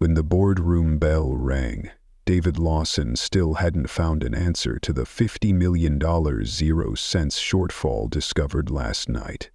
When the boardroom bell rang, David Lawson still hadn't found an answer to the $50 million 0 cents shortfall discovered last night.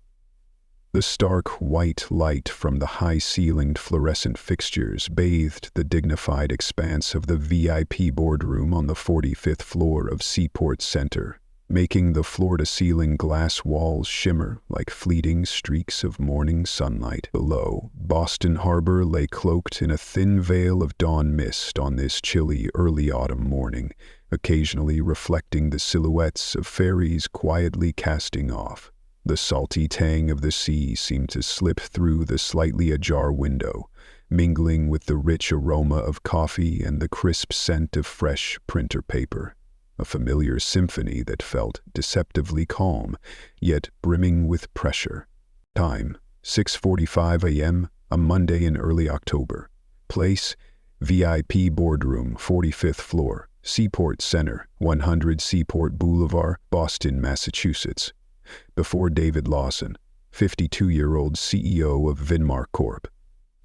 The stark white light from the high-ceilinged fluorescent fixtures bathed the dignified expanse of the VIP boardroom on the 45th floor of Seaport Center, making the floor-to-ceiling glass walls shimmer like fleeting streaks of morning sunlight. Below, Boston Harbor lay cloaked in a thin veil of dawn mist on this chilly early autumn morning, occasionally reflecting the silhouettes of ferries quietly casting off. The salty tang of the sea seemed to slip through the slightly ajar window, mingling with the rich aroma of coffee and the crisp scent of fresh printer paper. A familiar symphony that felt deceptively calm, yet brimming with pressure. Time, 6:45 a.m., a Monday in early October. Place, VIP Boardroom, 45th floor, Seaport Center, 100 Seaport Boulevard, Boston, Massachusetts. Before David Lawson, 52-year-old CEO of Vinmar Corp.,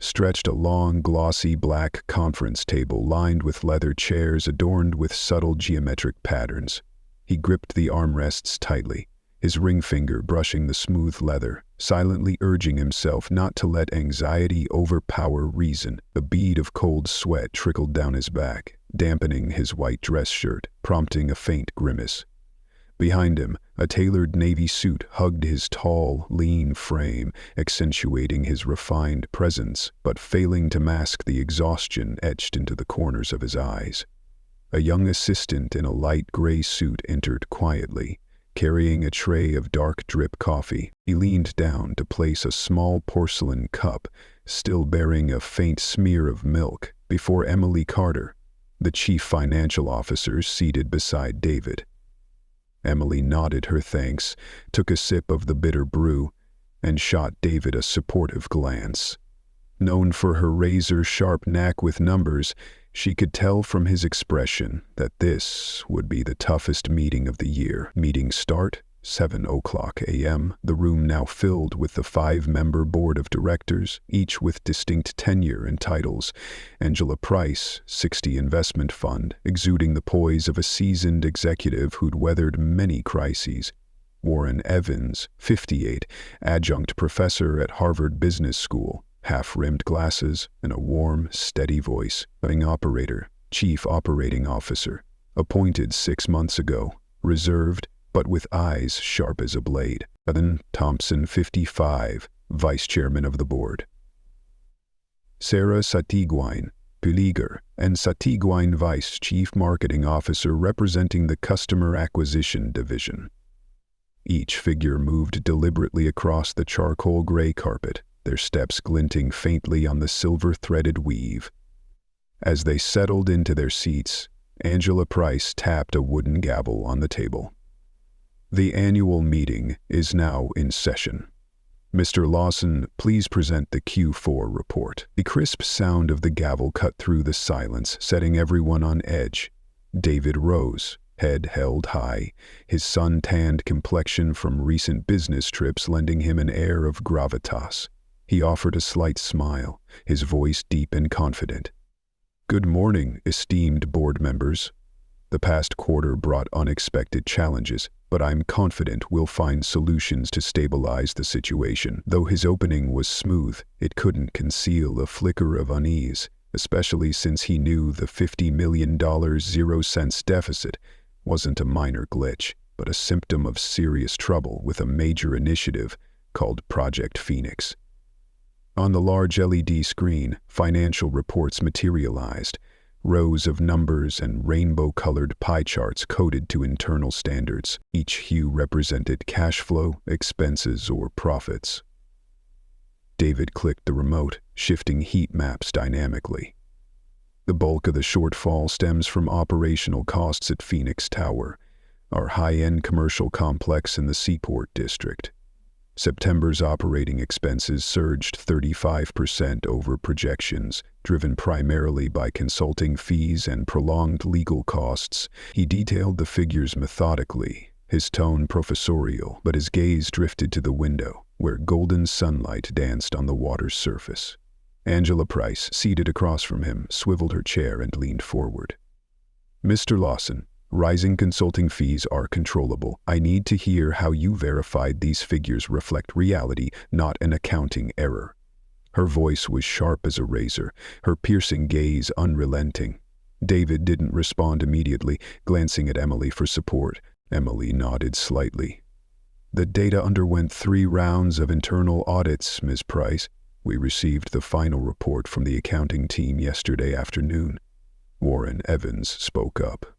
stretched a long, glossy black conference table lined with leather chairs adorned with subtle geometric patterns. He gripped the armrests tightly, his ring finger brushing the smooth leather, silently urging himself not to let anxiety overpower reason. A bead of cold sweat trickled down his back, dampening his white dress shirt, prompting a faint grimace. Behind him, a tailored navy suit hugged his tall, lean frame, accentuating his refined presence, but failing to mask the exhaustion etched into the corners of his eyes. A young assistant in a light gray suit entered quietly, carrying a tray of dark drip coffee. He leaned down to place a small porcelain cup, still bearing a faint smear of milk, before Emily Carter, the chief financial officer, seated beside David. Emily nodded her thanks, took a sip of the bitter brew, and shot David a supportive glance. Known for her razor-sharp knack with numbers, she could tell from his expression that this would be the toughest meeting of the year. Meeting start, 7:00 a.m., the room now filled with the 5-member board of directors, each with distinct tenure and titles. Angela Price, 60 investment fund, exuding the poise of a seasoned executive who'd weathered many crises. Warren Evans, 58, adjunct professor at Harvard Business School, half-rimmed glasses and a warm, steady voice. Cutting operator, chief operating officer, appointed 6 months ago, reserved, but with eyes sharp as a blade. Evan Thompson, 55, vice chairman of the board. Sarah Satiguine, Puliger, and Satiguine vice chief marketing officer representing the customer acquisition division. Each figure moved deliberately across the charcoal gray carpet, their steps glinting faintly on the silver-threaded weave. As they settled into their seats, Angela Price tapped a wooden gavel on the table. The annual meeting is now in session. Mr. Lawson, please present the Q4 report. The crisp sound of the gavel cut through the silence, setting everyone on edge. David rose, head held high, his sun-tanned complexion from recent business trips lending him an air of gravitas. He offered a slight smile, his voice deep and confident. Good morning, esteemed board members. The past quarter brought unexpected challenges, but I'm confident we'll find solutions to stabilize the situation. Though his opening was smooth, it couldn't conceal a flicker of unease, especially since he knew the $50 million 0 cents deficit wasn't a minor glitch, but a symptom of serious trouble with a major initiative called Project Phoenix. On the large LED screen, financial reports materialized, rows of numbers and rainbow-colored pie charts coded to internal standards. Each hue represented cash flow, expenses, or profits. David clicked the remote, shifting heat maps dynamically. The bulk of the shortfall stems from operational costs at Phoenix Tower, our high-end commercial complex in the Seaport District. September's operating expenses surged 35% over projections, driven primarily by consulting fees and prolonged legal costs. He detailed the figures methodically, his tone professorial, but his gaze drifted to the window, where golden sunlight danced on the water's surface. Angela Price, seated across from him, swiveled her chair and leaned forward. "Mr. Lawson, rising consulting fees are controllable. I need to hear how you verified these figures reflect reality, not an accounting error." Her voice was sharp as a razor, her piercing gaze unrelenting. David didn't respond immediately, glancing at Emily for support. Emily nodded slightly. "The data underwent 3 rounds of internal audits, Ms. Price. We received the final report from the accounting team yesterday afternoon." Warren Evans spoke up.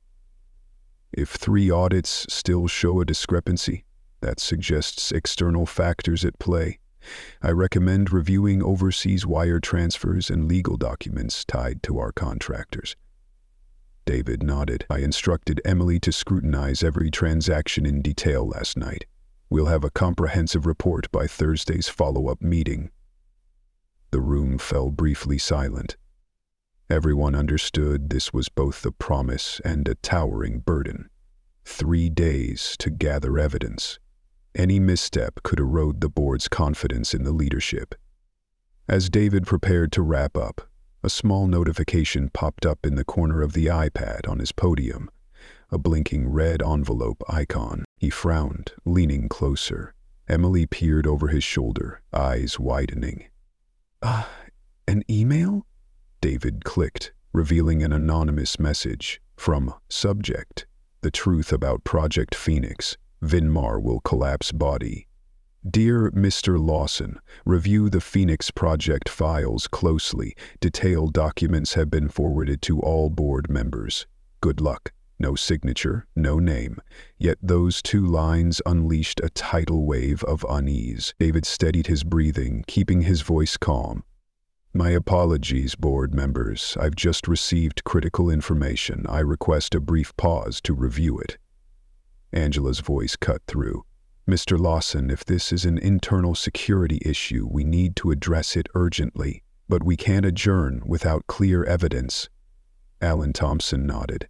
"If 3 audits still show a discrepancy, that suggests external factors at play. I recommend reviewing overseas wire transfers and legal documents tied to our contractors." David nodded. "I instructed Emily to scrutinize every transaction in detail last night. We'll have a comprehensive report by Thursday's follow-up meeting." The room fell briefly silent. Everyone understood this was both a promise and a towering burden. 3 days to gather evidence. Any misstep could erode the board's confidence in the leadership. As David prepared to wrap up, a small notification popped up in the corner of the iPad on his podium, a blinking red envelope icon. He frowned, leaning closer. Emily peered over his shoulder, eyes widening. An email?" David clicked, revealing an anonymous message from Subject: "The truth about Project Phoenix. Vinmar will collapse body. Dear Mr. Lawson, review the Phoenix Project files closely. Detailed documents have been forwarded to all board members. Good luck." No signature, no name. Yet those 2 lines unleashed a tidal wave of unease. David steadied his breathing, keeping his voice calm. "My apologies, board members. I've just received critical information. I request a brief pause to review it." Angela's voice cut through. "Mr. Lawson, if this is an internal security issue, we need to address it urgently, but we can't adjourn without clear evidence." Alan Thompson nodded.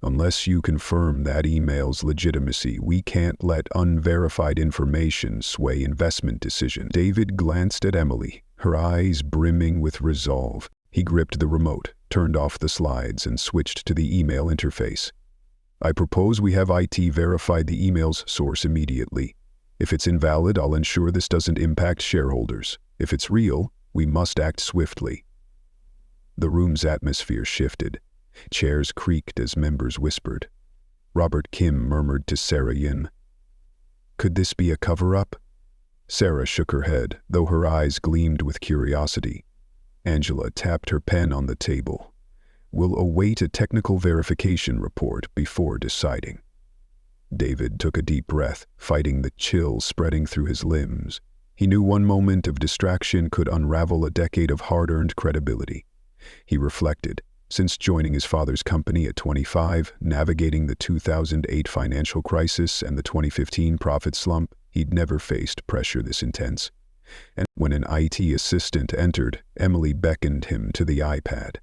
"Unless you confirm that email's legitimacy, we can't let unverified information sway investment decisions." David glanced at Emily, her eyes brimming with resolve. He gripped the remote, turned off the slides, and switched to the email interface. "I propose we have IT verify the email's source immediately. If it's invalid, I'll ensure this doesn't impact shareholders. If it's real, we must act swiftly." The room's atmosphere shifted. Chairs creaked as members whispered. Robert Kim murmured to Sarah Yin, "Could this be a cover-up?" Sarah shook her head, though her eyes gleamed with curiosity. Angela tapped her pen on the table. "We'll await a technical verification report before deciding." David took a deep breath, fighting the chill spreading through his limbs. He knew one moment of distraction could unravel a decade of hard-earned credibility. He reflected. Since joining his father's company at 25, navigating the 2008 financial crisis and the 2015 profit slump, he'd never faced pressure this intense. And when an IT assistant entered, Emily beckoned him to the iPad.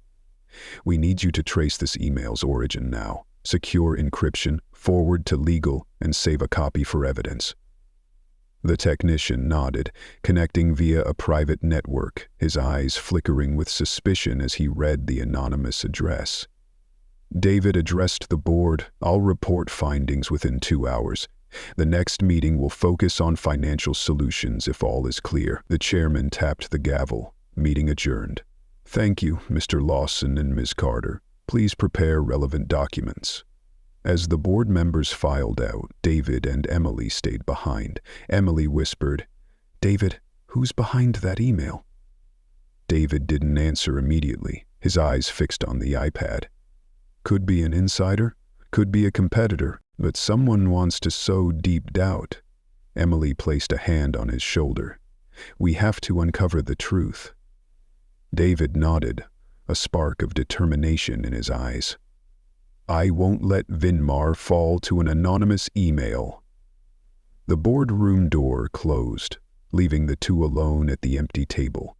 "We need you to trace this email's origin now. Secure encryption, forward to legal, and save a copy for evidence." The technician nodded, connecting via a private network, his eyes flickering with suspicion as he read the anonymous address. David addressed the board. "I'll report findings within 2 hours. The next meeting will focus on financial solutions if all is clear." The chairman tapped the gavel. Meeting adjourned. "Thank you, Mr. Lawson and Ms. Carter. Please prepare relevant documents." As the board members filed out, David and Emily stayed behind. Emily whispered, "David, who's behind that email?" David didn't answer immediately, his eyes fixed on the iPad. Could be an insider, could be a competitor, but someone wants to sow deep doubt. Emily placed a hand on his shoulder. "We have to uncover the truth." David nodded, a spark of determination in his eyes. "I won't let Vinmar fall to an anonymous email." The boardroom door closed, leaving the 2 alone at the empty table.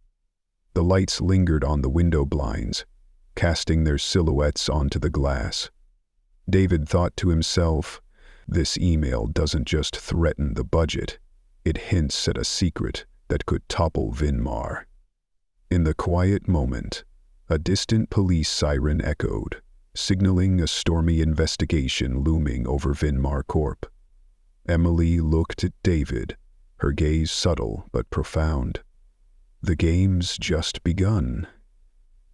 The lights lingered on the window blinds, casting their silhouettes onto the glass. David thought to himself, this email doesn't just threaten the budget, it hints at a secret that could topple Vinmar. In the quiet moment, a distant police siren echoed, signaling a stormy investigation looming over Vinmar Corp. Emily looked at David, her gaze subtle but profound. The game's just begun.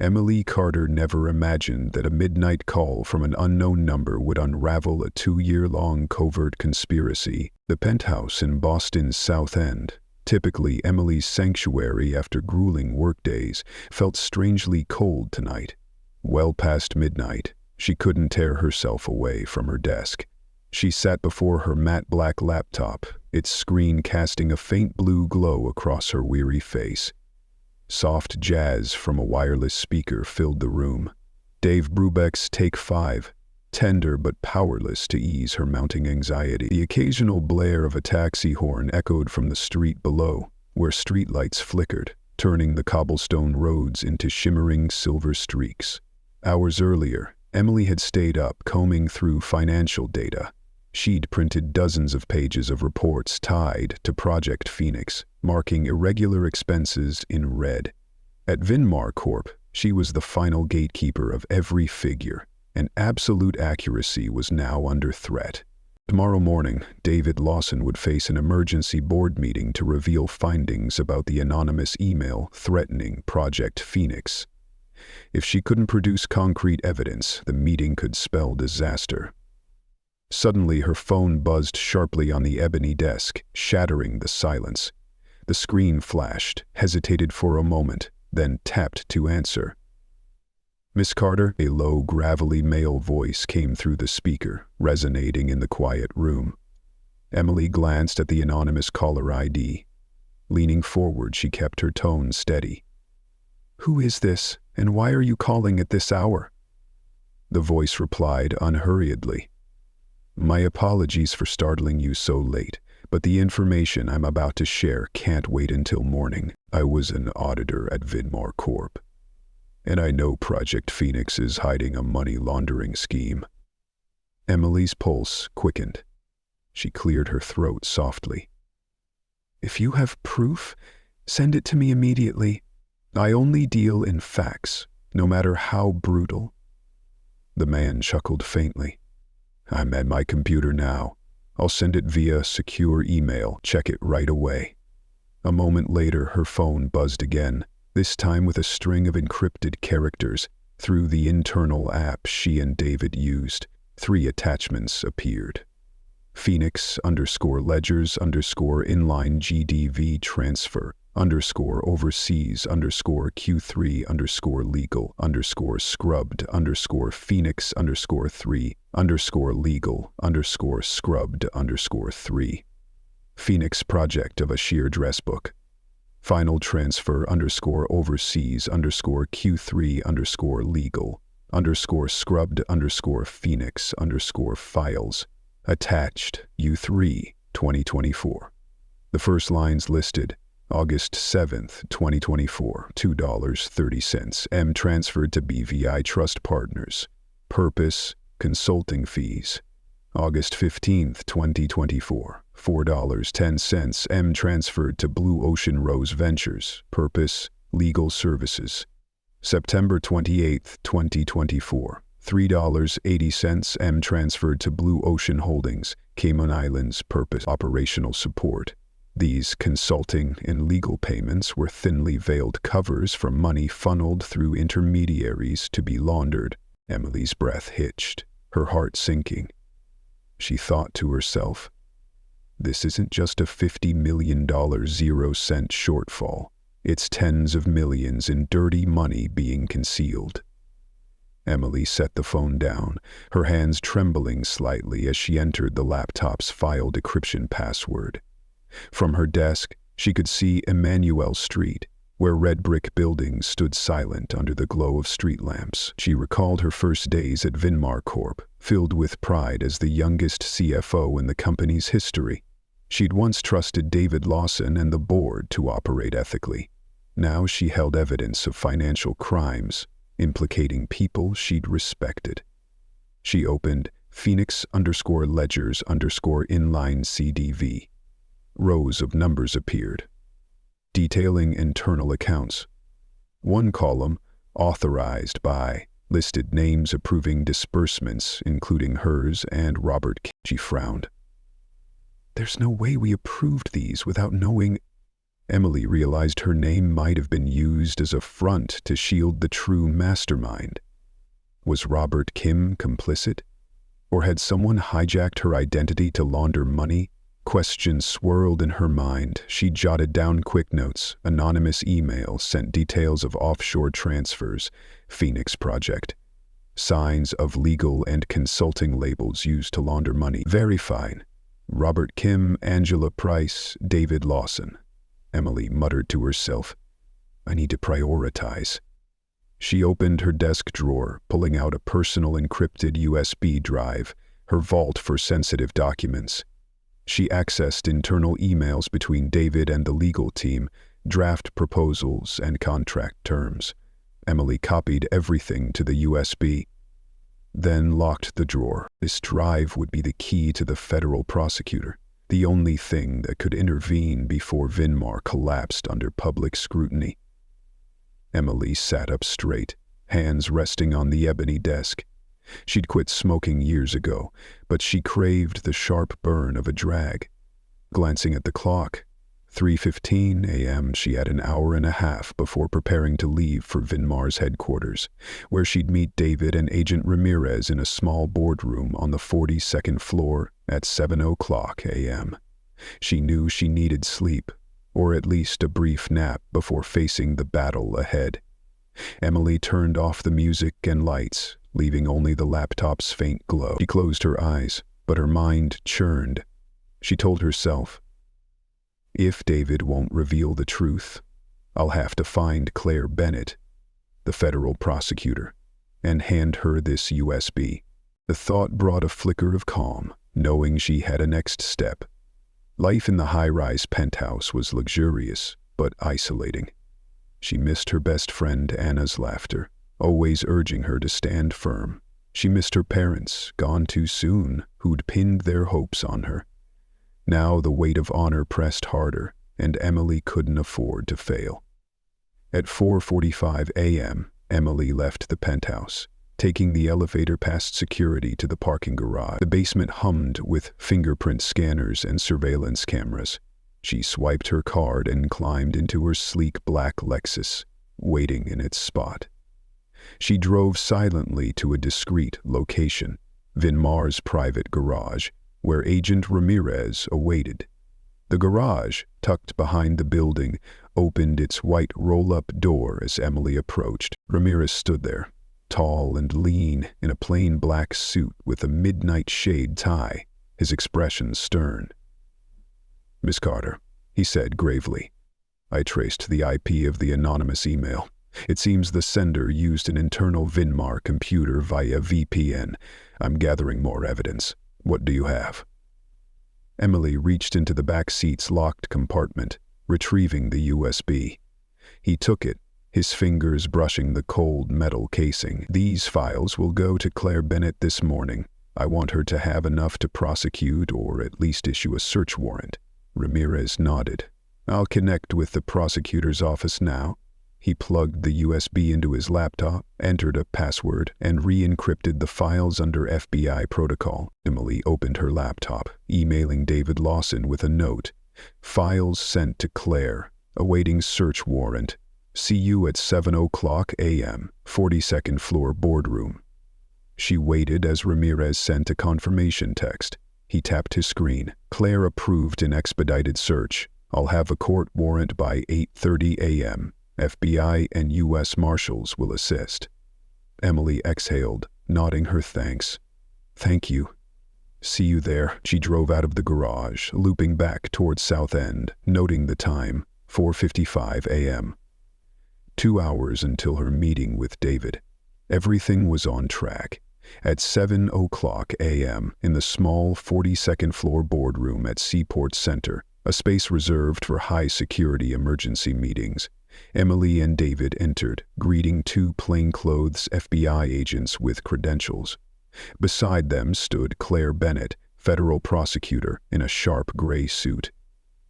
Emily Carter never imagined that a midnight call from an unknown number would unravel a 2-year-long covert conspiracy. The penthouse in Boston's South End, typically Emily's sanctuary after grueling workdays, felt strangely cold tonight. Well past midnight, she couldn't tear herself away from her desk. She sat before her matte black laptop, its screen casting a faint blue glow across her weary face. Soft jazz from a wireless speaker filled the room. Dave Brubeck's Take 5, tender but powerless to ease her mounting anxiety. The occasional blare of a taxi horn echoed from the street below, where streetlights flickered, turning the cobblestone roads into shimmering silver streaks. Hours earlier, Emily had stayed up combing through financial data. She'd printed dozens of pages of reports tied to Project Phoenix, marking irregular expenses in red. At Vinmar Corp, she was the final gatekeeper of every figure, and absolute accuracy was now under threat. Tomorrow morning, David Lawson would face an emergency board meeting to reveal findings about the anonymous email threatening Project Phoenix. If she couldn't produce concrete evidence, the meeting could spell disaster. Suddenly, her phone buzzed sharply on the ebony desk, shattering the silence. The screen flashed, hesitated for a moment, then tapped to answer. "Miss Carter?" A low, gravelly male voice came through the speaker, resonating in the quiet room. Emily glanced at the anonymous caller ID. Leaning forward, she kept her tone steady. "Who is this, and why are you calling at this hour?" The voice replied unhurriedly. "My apologies for startling you so late, but the information I'm about to share can't wait until morning. I was an auditor at Vinmar Corp, and I know Project Phoenix is hiding a money laundering scheme." Emily's pulse quickened. She cleared her throat softly. "If you have proof, send it to me immediately. I only deal in facts, no matter how brutal." The man chuckled faintly. "I'm at my computer now. I'll send it via secure email. Check it right away." A moment later, her phone buzzed again, this time with a string of encrypted characters. Through the internal app she and David used, 3 attachments appeared. Phoenix_ledgers_inline GDV transfer _overseas_Q3_legal_Phoenix_scrubbed_legal_scrubbed_3 Phoenix project of a sheer dress book. Final transfer _overseas_Q3_legal_Scrubbed_Phoenix_files. Attached, U3, 2024. The first lines listed: August 7th, 2024, $2.30. M transferred to BVI Trust Partners. Purpose: consulting fees. August 15th, 2024, $4.10. M transferred to Blue Ocean Rose Ventures. Purpose: legal services. September 28th, 2024, $3.80. M transferred to Blue Ocean Holdings, Cayman Islands. Purpose: operational support. These consulting and legal payments were thinly veiled covers for money funneled through intermediaries to be laundered. Emily's breath hitched, her heart sinking. She thought to herself, this isn't just a $50 million 0-cent shortfall. It's tens of millions in dirty money being concealed. Emily set the phone down, her hands trembling slightly as she entered the laptop's file decryption password. From her desk, she could see Emmanuel Street, where red brick buildings stood silent under the glow of street lamps. She recalled her first days at Vinmar Corp, filled with pride as the youngest CFO in the company's history. She'd once trusted David Lawson and the board to operate ethically. Now she held evidence of financial crimes, implicating people she'd respected. She opened Phoenix_ledgers_inline CDV. Rows of numbers appeared, detailing internal accounts. One column, authorized by, listed names approving disbursements, including hers and Robert K. She frowned. There's no way we approved these without knowing. Emily realized her name might have been used as a front to shield the true mastermind. Was Robert Kim complicit? Or had someone hijacked her identity to launder money? Questions swirled in her mind. She jotted down quick notes. Anonymous email sent details of offshore transfers. Phoenix Project. Signs of legal and consulting labels used to launder money. Very fine. Robert Kim, Angela Price, David Lawson. Emily muttered to herself. I need to prioritize. She opened her desk drawer, pulling out a personal encrypted USB drive, her vault for sensitive documents. She accessed internal emails between David and the legal team, draft proposals and contract terms. Emily copied everything to the USB, then locked the drawer. This drive would be the key to the federal prosecutor, the only thing that could intervene before Vinmar collapsed under public scrutiny. Emily sat up straight, hands resting on the ebony desk. She'd quit smoking years ago, but she craved the sharp burn of a drag. Glancing at the clock, 3:15 a.m., she had an hour and a half before preparing to leave for Vinmar's headquarters, where she'd meet David and Agent Ramirez in a small boardroom on the 42nd floor at 7:00 a.m. She knew she needed sleep, or at least a brief nap before facing the battle ahead. Emily turned off the music and lights, leaving only the laptop's faint glow. She closed her eyes, but her mind churned. She told herself, if David won't reveal the truth, I'll have to find Claire Bennett, the federal prosecutor, and hand her this USB. The thought brought a flicker of calm, knowing she had a next step. Life in the high-rise penthouse was luxurious, but isolating. She missed her best friend Anna's laughter, always urging her to stand firm. She missed her parents, gone too soon, who'd pinned their hopes on her. Now the weight of honor pressed harder, and Emily couldn't afford to fail. At 4:45 a.m., Emily left the penthouse, taking the elevator past security to the parking garage. The basement hummed with fingerprint scanners and surveillance cameras. She swiped her card and climbed into her sleek black Lexus, waiting in its spot. She drove silently to a discreet location, Vinmar's private garage, where Agent Ramirez awaited. The garage, tucked behind the building, opened its white roll-up door as Emily approached. Ramirez stood there, tall and lean, in a plain black suit with a midnight shade tie, his expression stern. Miss Carter, he said gravely. I traced the IP of the anonymous email. It seems the sender used an internal Vinmar computer via VPN. I'm gathering more evidence. What do you have? Emily reached into the back seat's locked compartment, retrieving the USB. He took it, his fingers brushing the cold metal casing. These files will go to Claire Bennett this morning. I want her to have enough to prosecute or at least issue a search warrant. Ramirez nodded. I'll connect with the prosecutor's office now. He plugged the USB into his laptop, entered a password, and re-encrypted the files under FBI protocol. Emily opened her laptop, emailing David Lawson with a note. Files sent to Claire, awaiting search warrant. See you at 7:00 a.m., 42nd floor boardroom. She waited as Ramirez sent a confirmation text. He tapped his screen. Claire approved an expedited search. I'll have a court warrant by 8:30 a.m. FBI and U.S. Marshals will assist. Emily exhaled, nodding her thanks. Thank you. See you there. She drove out of the garage, looping back towards South End, noting the time, 4:55 a.m. 2 hours until her meeting with David. Everything was on track. At 7:00 a.m., in the small 42nd floor boardroom at Seaport Center, a space reserved for high-security emergency meetings, Emily and David entered, greeting two plainclothes FBI agents with credentials. Beside them stood Claire Bennett, federal prosecutor, in a sharp gray suit.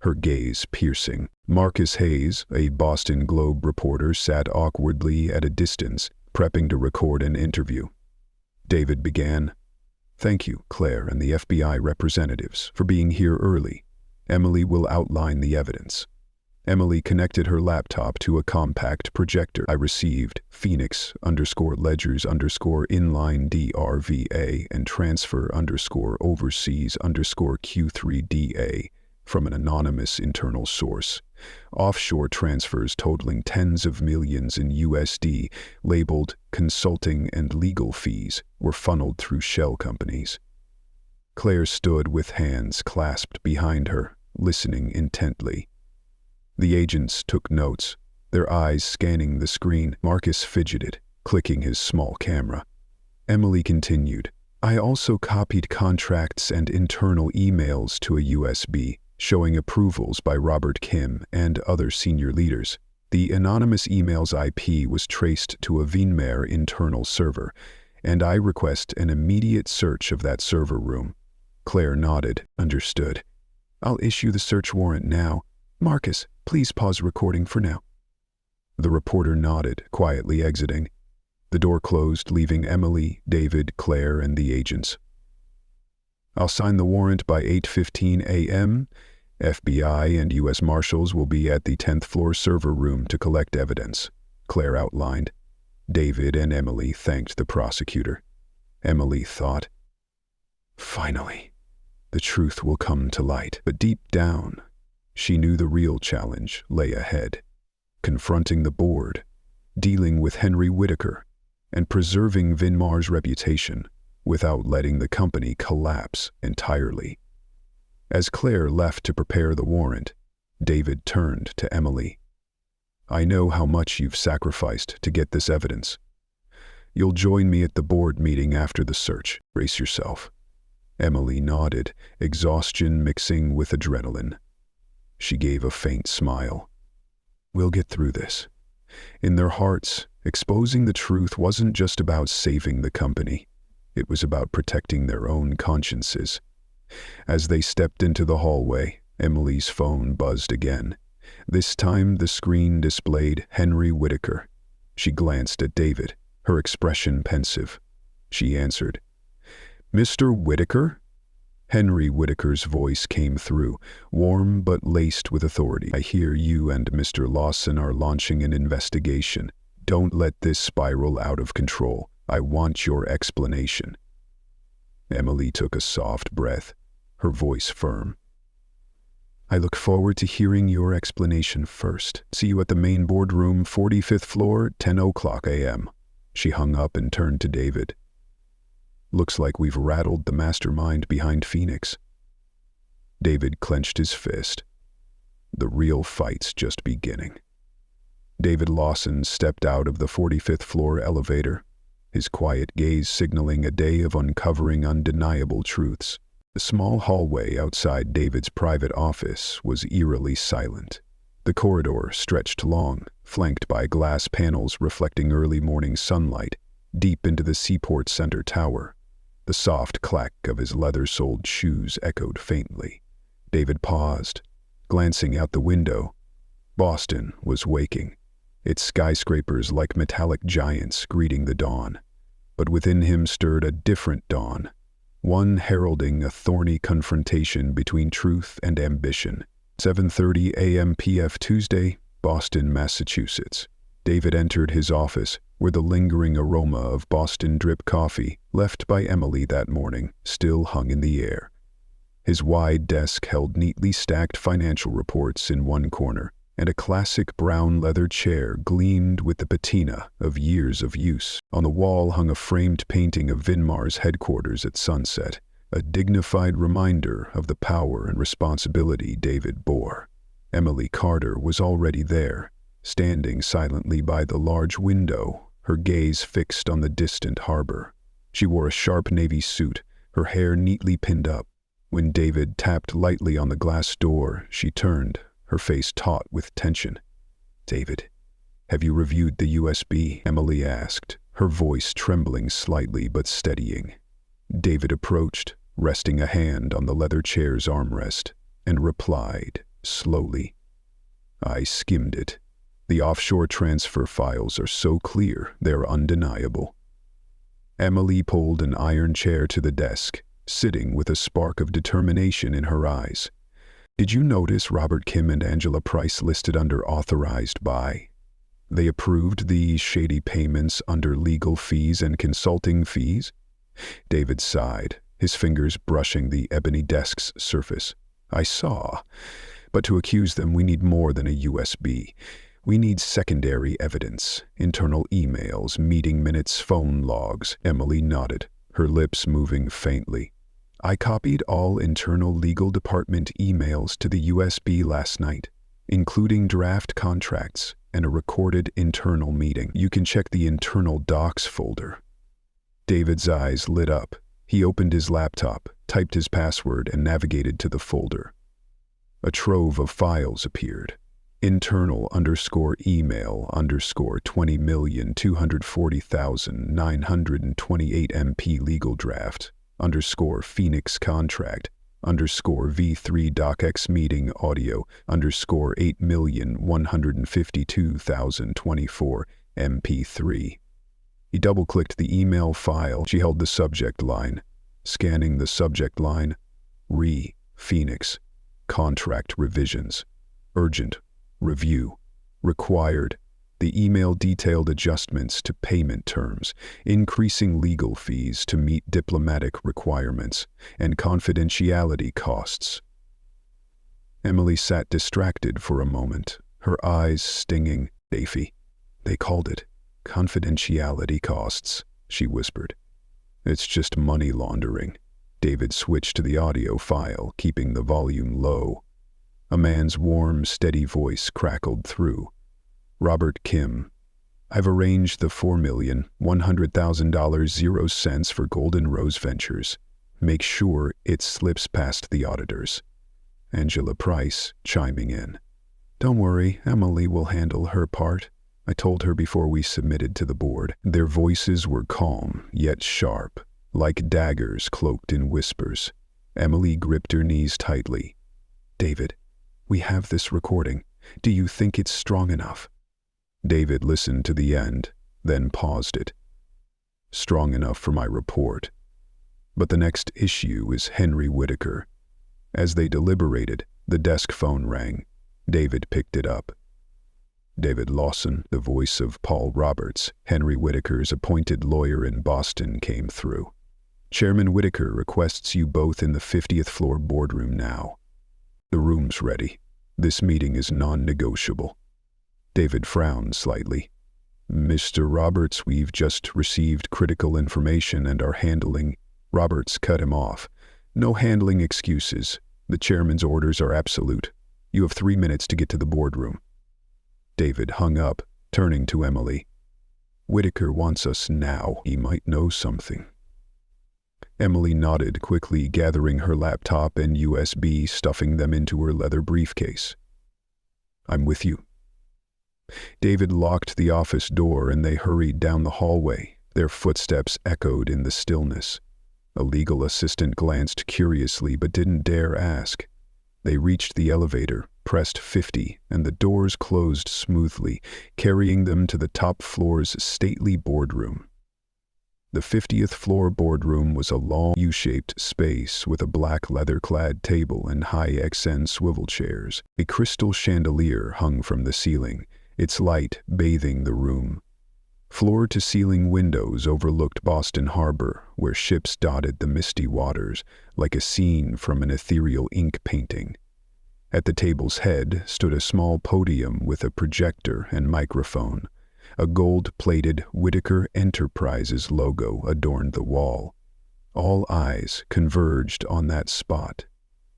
her gaze piercing. Marcus Hayes, a Boston Globe reporter, sat awkwardly at a distance, prepping to record an interview. David began, "Thank you, Claire and the FBI representatives, for being here early. Emily will outline the evidence." Emily connected her laptop to a compact projector. "I received Phoenix_Ledgers_inline DRVA and transfer_overseas_Q3DA from an anonymous internal source. Offshore transfers totaling tens of millions in USD, labeled consulting and legal fees, were funneled through shell companies." Claire stood with hands clasped behind her, listening intently. The agents took notes, their eyes scanning the screen. Marcus fidgeted, clicking his small camera. Emily continued, "I also copied contracts and internal emails to a USB, showing approvals by Robert Kim and other senior leaders. The anonymous email's IP was traced to a Vinmar internal server, and I request an immediate search of that server room." Claire nodded. "Understood. I'll issue the search warrant now. Marcus, please pause recording for now." The reporter nodded, quietly exiting. The door closed, leaving Emily, David, Claire, and the agents. "I'll sign the warrant by 8:15 a.m. FBI and U.S. Marshals will be at the 10th floor server room to collect evidence," Claire outlined. David and Emily thanked the prosecutor. Emily thought, "Finally, the truth will come to light." But deep down, she knew the real challenge lay ahead, confronting the board, dealing with Henry Whitaker, and preserving Vinmar's reputation without letting the company collapse entirely. As Claire left to prepare the warrant, David turned to Emily. "I know how much you've sacrificed to get this evidence. You'll join me at the board meeting after the search. Brace yourself." Emily nodded, exhaustion mixing with adrenaline. She gave a faint smile. "We'll get through this." In their hearts, exposing the truth wasn't just about saving the company. It was about protecting their own consciences. As they stepped into the hallway, Emily's phone buzzed again. This time the screen displayed Henry Whitaker. She glanced at David, her expression pensive. She answered, "Mr. Whitaker?" Henry Whitaker's voice came through, warm but laced with authority. "I hear you and Mr. Lawson are launching an investigation. Don't let this spiral out of control. I want your explanation." Emily took a soft breath, her voice firm. "I look forward to hearing your explanation first. See you at the main boardroom, 45th floor, 10 o'clock a.m. She hung up and turned to David. "Looks like we've rattled the mastermind behind Phoenix." David clenched his fist. The real fight's just beginning. David Lawson stepped out of the 45th floor elevator, his quiet gaze signaling a day of uncovering undeniable truths. The small hallway outside David's private office was eerily silent. The corridor stretched long, flanked by glass panels reflecting early morning sunlight, deep into the Seaport Center tower. The soft clack of his leather-soled shoes echoed faintly. David paused, glancing out the window. Boston was waking, its skyscrapers like metallic giants greeting the dawn. But within him stirred a different dawn, one heralding a thorny confrontation between truth and ambition. 7:30 a.m. p.f. Tuesday, Boston, Massachusetts. David entered his office, where the lingering aroma of Boston drip coffee, left by Emily that morning, still hung in the air. His wide desk held neatly stacked financial reports in one corner, and a classic brown leather chair gleamed with the patina of years of use. On the wall hung a framed painting of Vinmar's headquarters at sunset, a dignified reminder of the power and responsibility David bore. Emily Carter was already there, standing silently by the large window, her gaze fixed on the distant harbor. She wore a sharp navy suit, her hair neatly pinned up. When David tapped lightly on the glass door, she turned, her face taut with tension. "David, have you reviewed the USB?" Emily asked, her voice trembling slightly but steadying. David approached, resting a hand on the leather chair's armrest, and replied, slowly. I skimmed it. The offshore transfer files are so clear, they're undeniable. Emily pulled an iron chair to the desk, sitting with a spark of determination in her eyes. Did you notice Robert Kim and Angela Price listed under authorized by? They approved these shady payments under legal fees and consulting fees? David sighed, his fingers brushing the ebony desk's surface. I saw. But to accuse them, we need more than a USB. We need secondary evidence, internal emails, meeting minutes, phone logs. Emily nodded, her lips moving faintly. I copied all internal legal department emails to the USB last night, including draft contracts and a recorded internal meeting. You can check the internal docs folder. David's eyes lit up. He opened his laptop, typed his password, and navigated to the folder. A trove of files appeared. Internal_email_20,240,928 MP legal draft _Phoenix contract _V3 docx meeting audio _8,152,024 MP3. He double-clicked the email file. She held the subject line. Scanning the subject line. Phoenix. Contract revisions. Urgent. Review. Required. The email detailed adjustments to payment terms, increasing legal fees to meet diplomatic requirements, and confidentiality costs. Emily sat distracted for a moment, her eyes stinging. Davy. They called it confidentiality costs, she whispered. It's just money laundering. David switched to the audio file, keeping the volume low. A man's warm, steady voice crackled through. Robert Kim. I've arranged the $4,100,000 0 cents for Golden Rose Ventures. Make sure it slips past the auditors. Angela Price, chiming in. Don't worry, Emily will handle her part. I told her before we submitted to the board. Their voices were calm, yet sharp, like daggers cloaked in whispers. Emily gripped her knees tightly. David, we have this recording. Do you think it's strong enough? David listened to the end, then paused it. Strong enough for my report. But the next issue is Henry Whitaker. As they deliberated, the desk phone rang. David picked it up. David Lawson, the voice of Paul Roberts, Henry Whitaker's appointed lawyer in Boston, came through. Chairman Whitaker requests you both in the 50th floor boardroom now. The room's ready. This meeting is non-negotiable. David frowned slightly. Mr. Roberts, we've just received critical information and are handling. Roberts cut him off. No handling excuses. The chairman's orders are absolute. You have 3 minutes to get to the boardroom. David hung up, turning to Emily. Whitaker wants us now. He might know something. Emily nodded, quickly gathering her laptop and USB, stuffing them into her leather briefcase. I'm with you. David locked the office door and they hurried down the hallway. Their footsteps echoed in the stillness. A legal assistant glanced curiously but didn't dare ask. They reached the elevator, pressed 50, and the doors closed smoothly, carrying them to the top floor's stately boardroom. The 50th floor boardroom was a long U-shaped space with a black leather-clad table and high XN swivel chairs. A crystal chandelier hung from the ceiling, its light bathing the room. Floor-to-ceiling windows overlooked Boston Harbor, where ships dotted the misty waters, like a scene from an ethereal ink painting. At the table's head stood a small podium with a projector and microphone. A gold-plated Whitaker Enterprises logo adorned the wall. All eyes converged on that spot.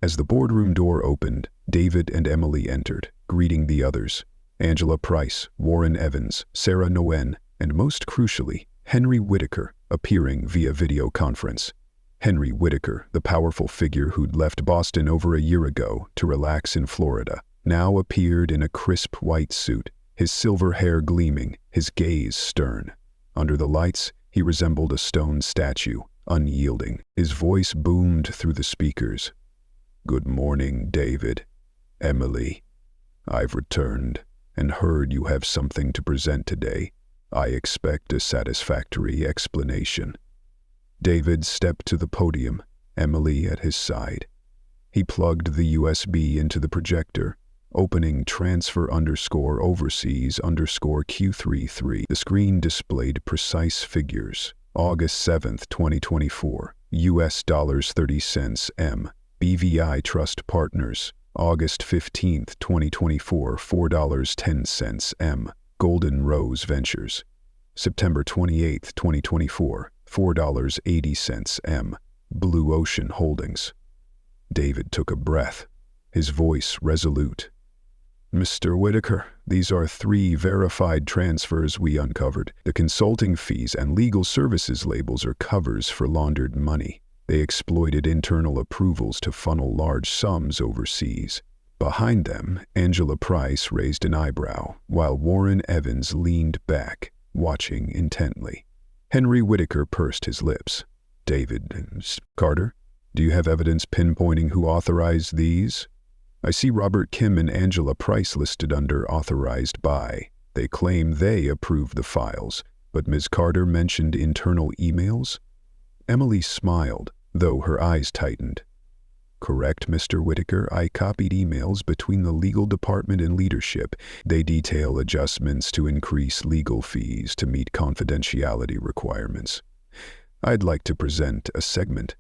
As the boardroom door opened, David and Emily entered, greeting the others. Angela Price, Warren Evans, Sarah Nguyen, and most crucially, Henry Whitaker, appearing via video conference. Henry Whitaker, the powerful figure who'd left Boston over a year ago to relax in Florida, now appeared in a crisp white suit, his silver hair gleaming, his gaze stern. Under the lights, he resembled a stone statue, unyielding. His voice boomed through the speakers. Good morning, David. Emily, I've returned and heard you have something to present today. I expect a satisfactory explanation. David stepped to the podium, Emily at his side. He plugged the USB into the projector, opening transfer_overseas_Q33. The screen displayed precise figures. August 7th, 2024, US dollars 30 cents M. BVI Trust Partners. August 15th, 2024, $4.10 M. Golden Rose Ventures. September 28th, 2024, $4.80 M. Blue Ocean Holdings. David took a breath, his voice resolute. Mr. Whitaker, these are 3 verified transfers we uncovered. The consulting fees and legal services labels are covers for laundered money. They exploited internal approvals to funnel large sums overseas. Behind them, Angela Price raised an eyebrow, while Warren Evans leaned back, watching intently. Henry Whitaker pursed his lips. David, Carter, do you have evidence pinpointing who authorized these? I see Robert Kim and Angela Price listed under authorized by. They claim they approved the files, but Ms. Carter mentioned internal emails? Emily smiled, though her eyes tightened. Correct, Mr. Whitaker. I copied emails between the legal department and leadership. They detail adjustments to increase legal fees to meet confidentiality requirements. I'd like to present a segment.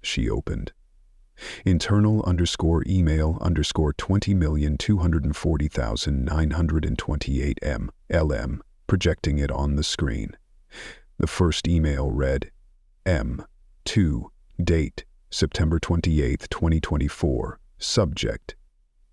She opened. Internal_email_20,240,928 M. LM, projecting it on the screen. The first email read, M2, date, September 28, 2024, subject,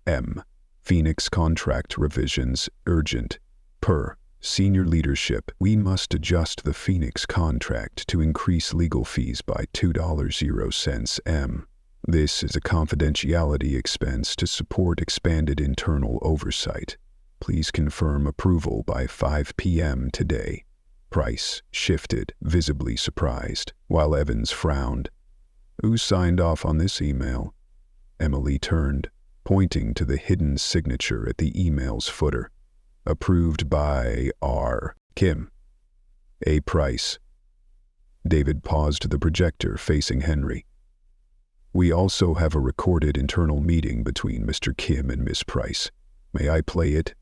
M. Phoenix contract revisions, urgent, per. Senior leadership, we must adjust the Phoenix contract to increase legal fees by $2.00 M. This is a confidentiality expense to support expanded internal oversight. Please confirm approval by 5 p.m. today. Price shifted, visibly surprised, while Evans frowned. Who signed off on this email? Emily turned, pointing to the hidden signature at the email's footer. Approved by R. Kim. A. Price. David paused the projector, facing Henry. We also have a recorded internal meeting between Mr. Kim and Miss Price. May I play it?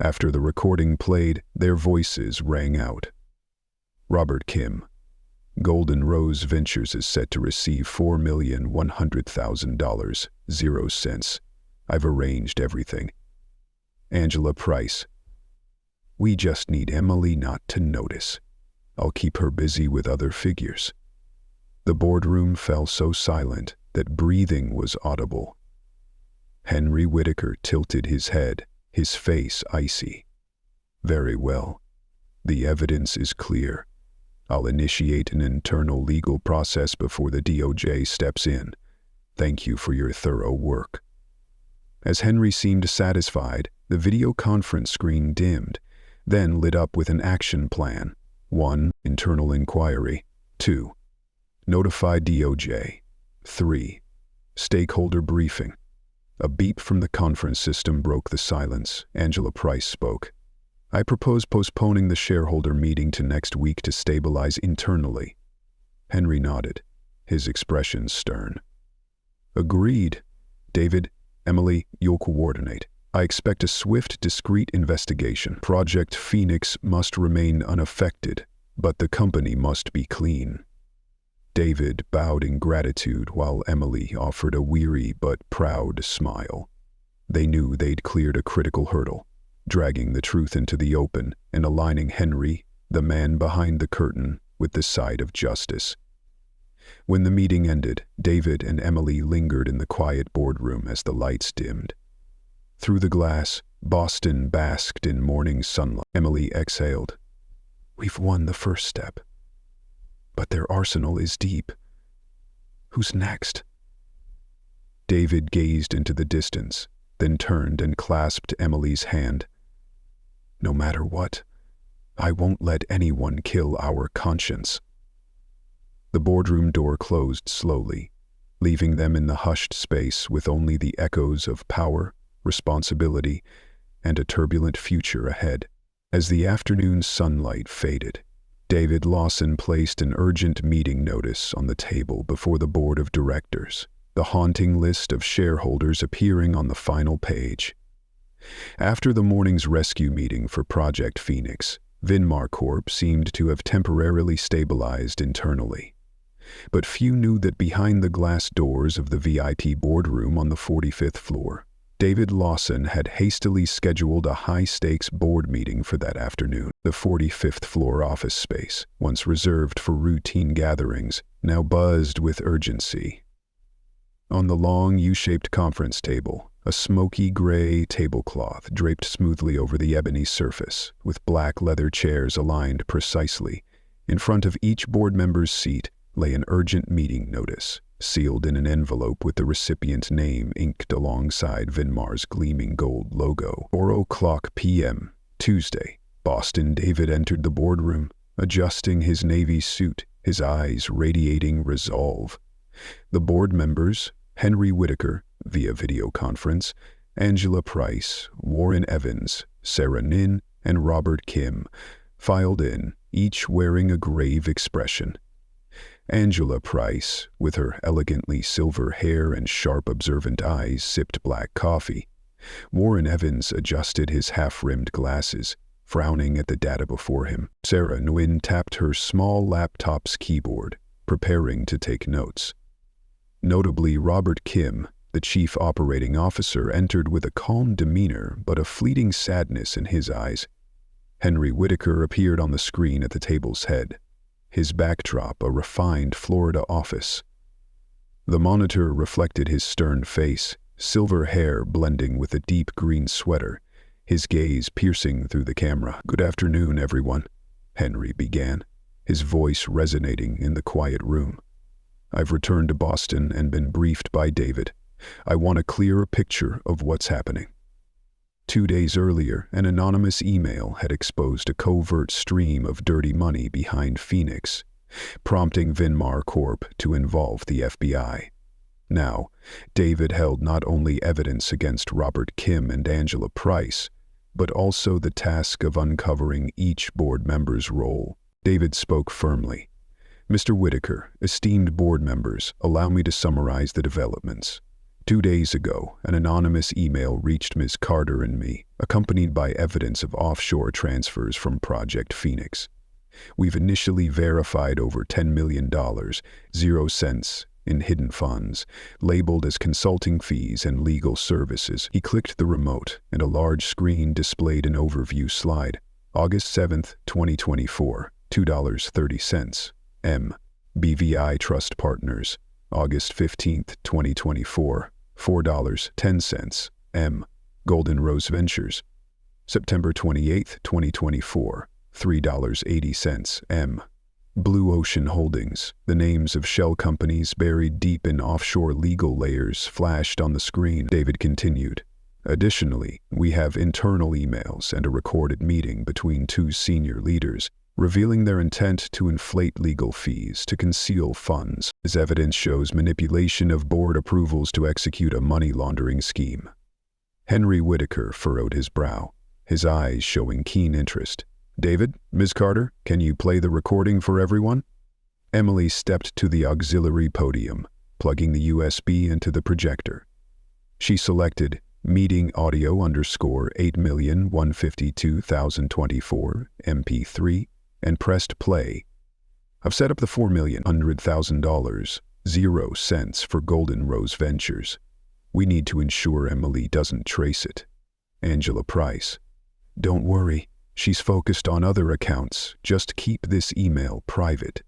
After the recording played, their voices rang out. Robert Kim. Golden Rose Ventures is set to receive $4,100,000, 0 cents. I've arranged everything. Angela Price. We just need Emily not to notice. I'll keep her busy with other figures. The boardroom fell so silent that breathing was audible. Henry Whitaker tilted his head, his face icy. Very well. The evidence is clear. I'll initiate an internal legal process before the DOJ steps in. Thank you for your thorough work. As Henry seemed satisfied, the video conference screen dimmed, then lit up with an action plan. 1. Internal inquiry. 2. Notify DOJ. 3. Stakeholder briefing. A beep from the conference system broke the silence. Angela Price spoke. I propose postponing the shareholder meeting to next week to stabilize internally. Henry nodded, his expression stern. Agreed. David, Emily, you'll coordinate. I expect a swift, discreet investigation. Project Phoenix must remain unaffected, but the company must be clean. David bowed in gratitude while Emily offered a weary but proud smile. They knew they'd cleared a critical hurdle, dragging the truth into the open and aligning Henry, the man behind the curtain, with the side of justice. When the meeting ended, David and Emily lingered in the quiet boardroom as the lights dimmed. Through the glass, Boston basked in morning sunlight. Emily exhaled. We've won the first step. But their arsenal is deep. Who's next? David gazed into the distance, then turned and clasped Emily's hand. No matter what, I won't let anyone kill our conscience. The boardroom door closed slowly, leaving them in the hushed space with only the echoes of power, responsibility, and a turbulent future ahead. As the afternoon sunlight faded, David Lawson placed an urgent meeting notice on the table before the board of directors, the haunting list of shareholders appearing on the final page. After the morning's rescue meeting for Project Phoenix, Vinmar Corp seemed to have temporarily stabilized internally. But few knew that behind the glass doors of the VIP boardroom on the 45th floor, David Lawson had hastily scheduled a high-stakes board meeting for that afternoon. The 45th floor office space, once reserved for routine gatherings, now buzzed with urgency. On the long U-shaped conference table, a smoky gray tablecloth draped smoothly over the ebony surface, with black leather chairs aligned precisely. In front of each board member's seat lay an urgent meeting notice, sealed in an envelope with the recipient's name inked alongside Vinmar's gleaming gold logo. 4:00 p.m., Tuesday, Boston. David entered the boardroom, adjusting his navy suit, his eyes radiating resolve. The board members, Henry Whitaker, via video conference, Angela Price, Warren Evans, Sarah Nin, and Robert Kim, filed in, each wearing a grave expression. Angela Price, with her elegantly silver hair and sharp observant eyes, sipped black coffee. Warren Evans adjusted his half-rimmed glasses, frowning at the data before him. Sarah Nguyen tapped her small laptop's keyboard, preparing to take notes. Notably, Robert Kim, the chief operating officer, entered with a calm demeanor but a fleeting sadness in his eyes. Henry Whitaker appeared on the screen at the table's head, his backdrop a refined Florida office. The monitor reflected his stern face, silver hair blending with a deep green sweater, his gaze piercing through the camera. "Good afternoon, everyone," Henry began, his voice resonating in the quiet room. "I've returned to Boston and been briefed by David. I want a clearer picture of what's happening." 2 days earlier, an anonymous email had exposed a covert stream of dirty money behind Phoenix, prompting Vinmar Corp to involve the FBI. Now, David held not only evidence against Robert Kim and Angela Price, but also the task of uncovering each board member's role. David spoke firmly. "Mr. Whitaker, esteemed board members, allow me to summarize the developments. 2 days ago, an anonymous email reached Ms. Carter and me, accompanied by evidence of offshore transfers from Project Phoenix. We've initially verified over $10 million, 0 cents, in hidden funds, labeled as consulting fees and legal services." He clicked the remote, and a large screen displayed an overview slide. August 7th, 2024, $2.30. M. BVI Trust Partners. August 15th, 2024, $4.10. M. Golden Rose Ventures. September 28th, 2024, $3.80. M. Blue Ocean Holdings. The names of shell companies buried deep in offshore legal layers flashed on the screen. David continued. "Additionally, we have internal emails and a recorded meeting between 2 senior leaders, revealing their intent to inflate legal fees to conceal funds. This evidence shows manipulation of board approvals to execute a money laundering scheme." Henry Whitaker furrowed his brow, his eyes showing keen interest. "David, Ms. Carter, can you play the recording for everyone?" Emily stepped to the auxiliary podium, plugging the USB into the projector. She selected Meeting Audio _8,152,024 MP3 and pressed play. "I've set up the $4,100,000, 0 cents for Golden Rose Ventures. We need to ensure Emily doesn't trace it." Angela Price. "Don't worry, she's focused on other accounts. Just keep this email private."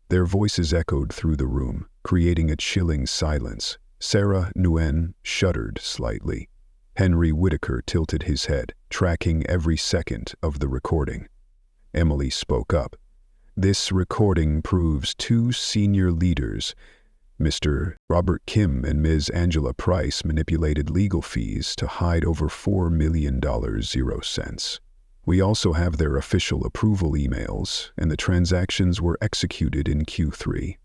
Their voices echoed through the room, creating a chilling silence. Sarah Nguyen shuddered slightly. Henry Whitaker tilted his head, tracking every second of the recording. Emily spoke up. "This recording proves 2 senior leaders, Mr. Robert Kim and Ms. Angela Price, manipulated legal fees to hide over $4 million, 0 cents. We also have their official approval emails, and the transactions were executed in Q3.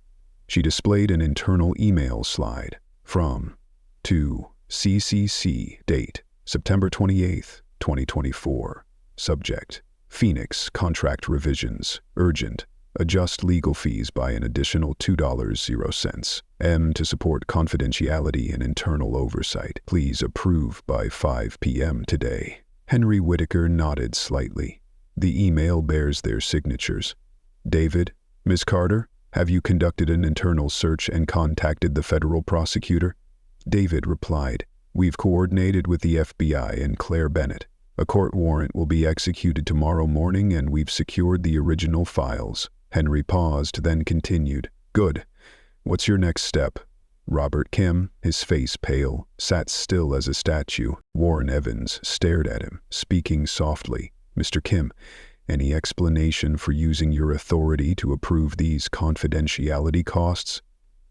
She displayed an internal email slide from to CCC, date September 28, 2024. Subject: Phoenix contract revisions, urgent. Adjust legal fees by an additional $2.00. M to support confidentiality and internal oversight. Please approve by 5 p.m. today. Henry Whitaker nodded slightly. The email bears their signatures. David, Ms. Carter, have you conducted an internal search and contacted the federal prosecutor? David replied, We've coordinated with the FBI and Claire Bennett. A court warrant will be executed tomorrow morning and we've secured the original files. Henry paused, then continued, Good. What's your next step? Robert Kim, his face pale, sat still as a statue. Warren Evans stared at him, speaking softly. Mr. Kim, any explanation for using your authority to approve these confidentiality costs?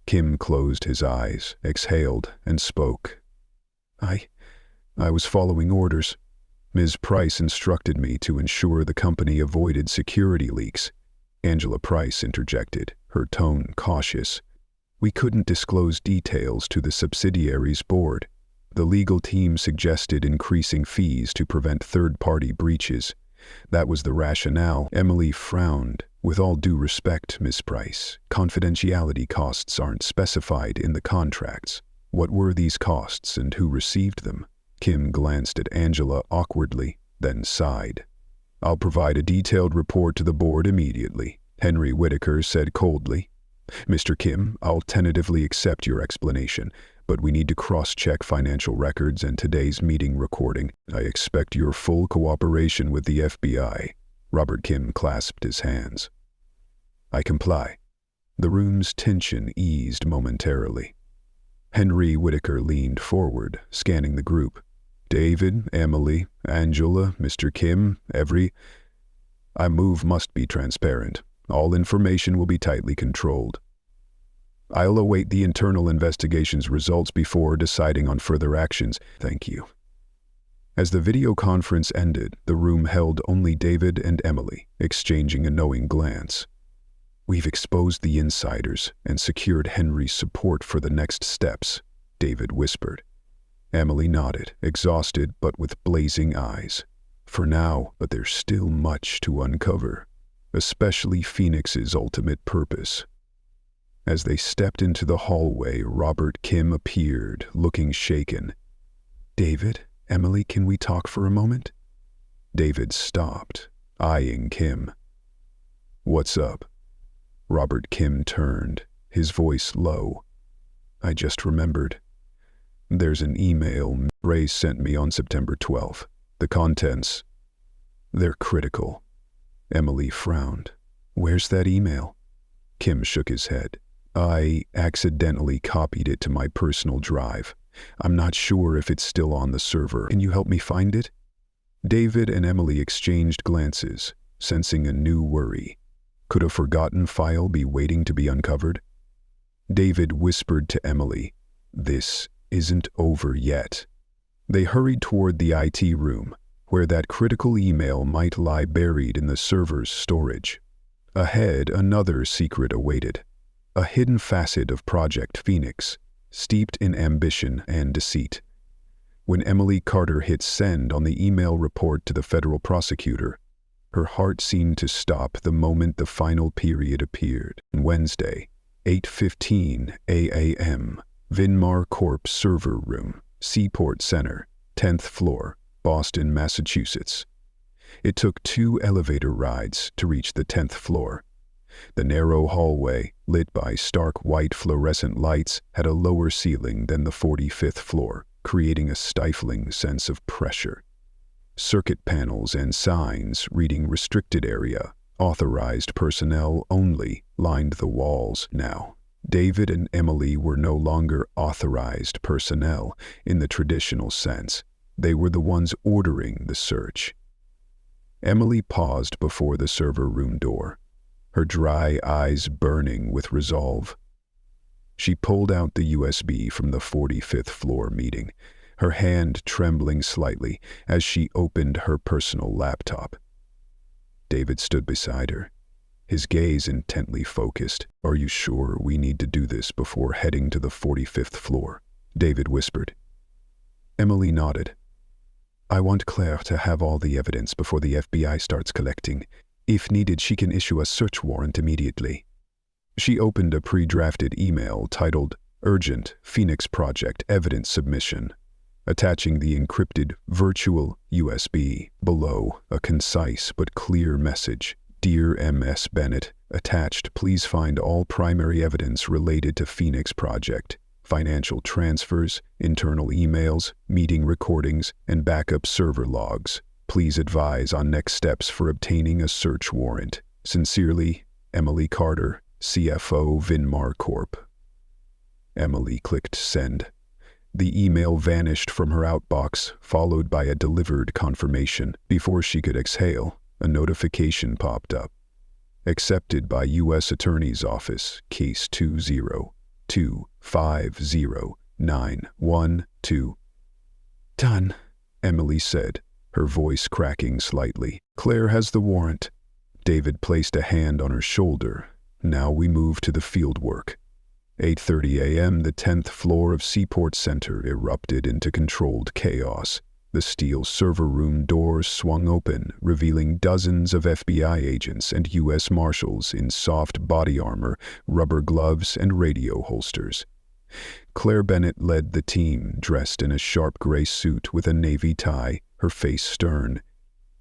Kim closed his eyes, exhaled, and spoke. I was following orders. Ms. Price instructed me to ensure the company avoided security leaks. Angela Price interjected, her tone cautious. We couldn't disclose details to the subsidiaries board. The legal team suggested increasing fees to prevent third-party breaches. That was the rationale. Emily frowned. With all due respect, Miss Price, confidentiality costs aren't specified in the contracts. What were these costs and who received them? Kim glanced at Angela awkwardly, then sighed. I'll provide a detailed report to the board immediately, Henry Whitaker said coldly. Mr. Kim, I'll tentatively accept your explanation, but we need to cross-check financial records and today's meeting recording. I expect your full cooperation with the FBI. Robert Kim clasped his hands. I comply. The room's tension eased momentarily. Henry Whitaker leaned forward, scanning the group. David, Emily, Angela, Mr. Kim, I move must be transparent. All information will be tightly controlled. I'll await the internal investigation's results before deciding on further actions. Thank you. As the video conference ended, the room held only David and Emily, exchanging a knowing glance. We've exposed the insiders and secured Henry's support for the next steps, David whispered. Emily nodded, exhausted but with blazing eyes. For now, but there's still much to uncover, especially Phoenix's ultimate purpose. As they stepped into the hallway, Robert Kim appeared, looking shaken. David, Emily, can we talk for a moment? David stopped, eyeing Kim. What's up? Robert Kim turned, his voice low. I just remembered. There's an email Ray sent me on September 12th. The contents, they're critical. Emily frowned. Where's that email? Kim shook his head. I accidentally copied it to my personal drive. I'm not sure if it's still on the server. Can you help me find it? David and Emily exchanged glances, sensing a new worry. Could a forgotten file be waiting to be uncovered? David whispered to Emily, This isn't over yet. They hurried toward the IT room, where that critical email might lie buried in the server's storage. Ahead, another secret awaited, a hidden facet of Project Phoenix, steeped in ambition and deceit. When Emily Carter hit send on the email report to the federal prosecutor, her heart seemed to stop the moment the final period appeared. Wednesday, 8:15 a.m., Vinmar Corp server room, Seaport Center, 10th floor, Boston, Massachusetts. It took 2 elevator rides to reach the 10th floor. The narrow hallway, lit by stark white fluorescent lights, had a lower ceiling than the 45th floor, creating a stifling sense of pressure. Circuit panels and signs reading restricted area, authorized personnel only, lined the walls. Now, David and Emily were no longer authorized personnel in the traditional sense. They were the ones ordering the search. Emily paused before the server room door, her dry eyes burning with resolve. She pulled out the USB from the 45th floor meeting, her hand trembling slightly as she opened her personal laptop. David stood beside her. his gaze intently focused. "Are you sure we need to do this before heading to the 45th floor?" David whispered. Emily nodded. "I want Claire to have all the evidence before the FBI starts collecting. If needed, she can issue a search warrant immediately." She opened a pre-drafted email titled Urgent Phoenix Project Evidence Submission, attaching the encrypted virtual USB below a concise but clear message. "Dear M.S. Bennett, attached, please find all primary evidence related to Phoenix Project, financial transfers, internal emails, meeting recordings, and backup server logs. Please advise on next steps for obtaining a search warrant. Sincerely, Emily Carter, CFO Vinmar Corp." Emily clicked send. The email vanished from her outbox, followed by a delivered confirmation. Before she could exhale, a notification popped up. "Accepted by U.S. Attorney's Office, Case 202509112. "Done," Emily said, her voice cracking slightly. "Claire has the warrant." David placed a hand on her shoulder. "Now we move to the fieldwork." 8:30 a.m., the 10th floor of Seaport Center erupted into controlled chaos. The steel server room doors swung open, revealing dozens of FBI agents and U.S. Marshals in soft body armor, rubber gloves, and radio holsters. Claire Bennett led the team, dressed in a sharp gray suit with a navy tie, her face stern.